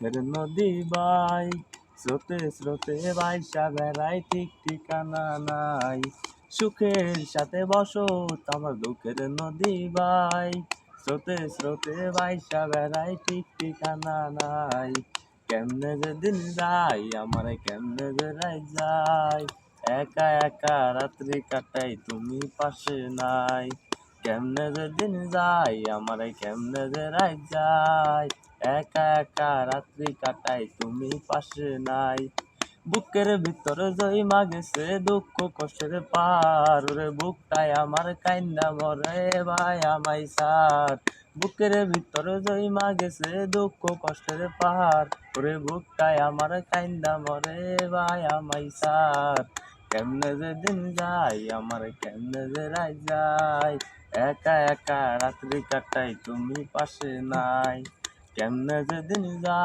দুঃখের নদী বাই স্রোতে স্রোতে ভাইসা বেড়াই ঠিক ঠিকানা নাই। সুখের সাথে বসত আমার দুঃখের নদী বাই স্রোতে স্রোতে ভাইসা বেড়াই ঠিক ঠিকানা নাই। কেমনে যে দিন যায় আমার কেমনে যে রাত যায়, একা একা রাত্রি কাটাই তুমি পাশে নাই। কেমনে যে দিন যায় আমার কেমনে যে রাত যায়, একা একা রাত্রি কাটাই তুমি পাশে নাই। বুকের ভিতরে জইমা গেছে দুঃখ কষ্টের পার, ওরে বুকটাই আমার কাইন্দা মরে ভাই আমাই সার। বুকের ভিতরে জইমা গেছে দুঃখ কষ্টের পাহাড়, ওরে বুকটাই আমার কাইন্দা মরে ভাই আমাই সার। কেমনে যে দিন যায় আমার কেমনে যে রাত যায়, একা একা রাত্রি কাটাই তুমি পাশে নাই। কেমনে যে দিন যায়।